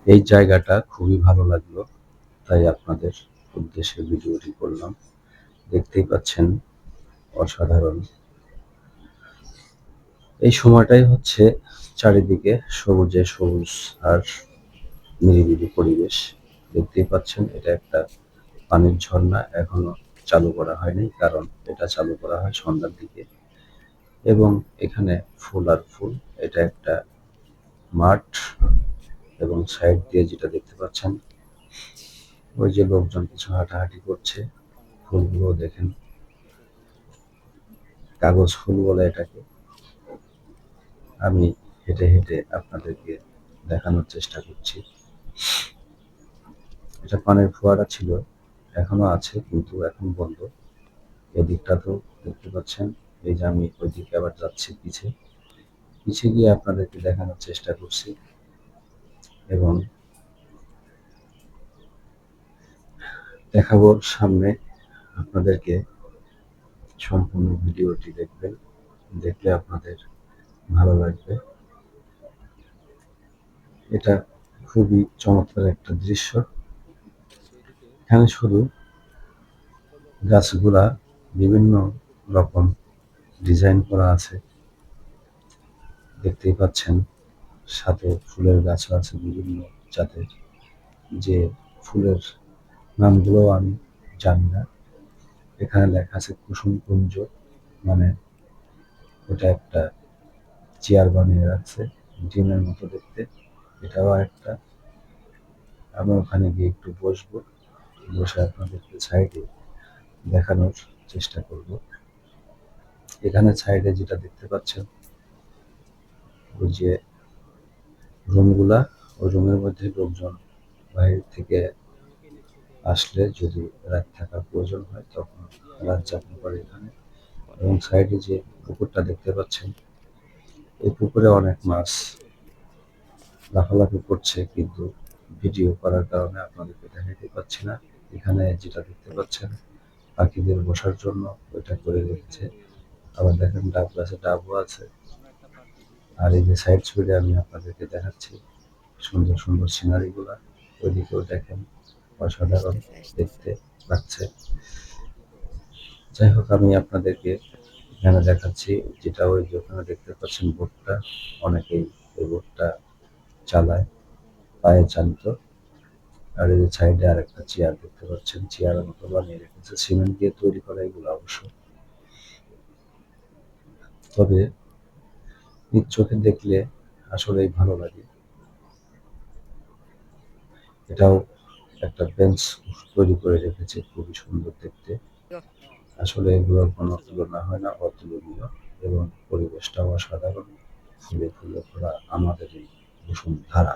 এই জায়গাটা খুবই ভালো লাগলো, তাই আপনাদের উদ্দেশ্যে ভিডিওটি করলাম। দেখতেই পাচ্ছেন অসাধারণ। এই সময়টাই হচ্ছে চারিদিকে সবুজে সবুজ আর নিরিবিলি পরিবেশ। দেখতেই পাচ্ছেন এটা একটা পানির ঝর্ণা, এখনো চালু করা হয়নি, কারণ এটা চালু করা হয় সন্ধ্যার দিকে। এবং এখানে ফুল আর ফুল। এটা একটা মাঠ, এবং সাইড দিয়ে যেটা দেখতে পাচ্ছেন ওই যে লোকজন কিছু হাঁটাহাঁটি করছে। ফুলগুলো দেখেন, কাগজ ফুল বলে এটাকে। আমি হেঁটে হেঁটে আপনাদেরকে দেখানোর চেষ্টা করছি। এটা পানির ফোয়ারা ছিল, এখনো আছে কিন্তু এখন বন্ধ। এদিকটা তো দেখতে পাচ্ছেন। এই যে আমি ওইদিকে আবার যাচ্ছি পিছে পিছে গিয়ে আপনাদেরকে দেখানোর চেষ্টা করছি, এবং দেখাবো সামনে। আপনাদেরকে সম্পূর্ণ ভিডিওটি দেখবেন, দেখলে আপনাদের ভালো লাগবে। এটা খুবই চমৎকার একটা দৃশ্য। এখানে শুধু গাছগুলা বিভিন্ন রকম ডিজাইন করা আছে, দেখতেই পাচ্ছেন। সাথে ফুলের গাছও আছে বিভিন্ন জাতের, যে ফুলের নামগুলো আমি জানি না। এখানে লেখা আছে কুসুম কুঞ্জ, মানে ওটা একটা চেয়ার বানিয়ে রাখছে ডিমের মতো দেখতে। এটাও একটা। আমি ওখানে গিয়ে একটু বসবো, বসে আপনাদেরকে সাইডে দেখানোর চেষ্টা করব। এখানে সাইডে যেটা দেখতে পাচ্ছেন ওই যে রুমগুলা, ওই রুমের মধ্যে লোকজন বাইরে থেকে আসলে যদি রাত থাকার প্রয়োজন হয় তখন রাত যাপন করে এখানে। এবং সাইডে যে পুকুরটা দেখতে পাচ্ছেন, এই পুকুরে অনেক মাছ লাফালাফি করছে, কিন্তু ভিডিও করার কারণে আপনাদেরকে দেখাতে পাচ্ছি না। এখানে যেটা দেখতে পাচ্ছেন পাখিদের বসার জন্য ওইটা করে রেখেছে। আবার দেখেন ডাব গাছে ডাবও আছে। আর এই যে সাইড সাইডে আমি আপনাদেরকে দেখাচ্ছি সুন্দর সুন্দর সিনারিগুলা, ওইদিকেও দেখেন অসাধারণ দেখতে লাগছে। যাই হোক, আমি আপনাদেরকে এখানে দেখাচ্ছি যেটা ওই যে ওখানে দেখতে পাচ্ছেন বোটটা, অনেকেই এই বোটটা চালায়, পায়ে চালিত। আর এই যে সাইডে আর একটা চেয়ার দেখতে পাচ্ছেন, চেয়ারের মতো বানিয়ে রেখেছে, সিমেন্ট দিয়ে তৈরি করা এগুলো অবশ্য। তবে নিজ চোখে দেখলে আসলেই ভালো লাগে। এটাও একটা বেঞ্চ তৈরি করে রেখেছে, খুবই সুন্দর দেখতে। আসলে এগুলোর কোনো তুলনা হয় না, অতুলনীয়। এবং পরিবেশটাও অসাধারণ, ফুলে ফুলে ভরা আমাদের এই বসুন্ধরা।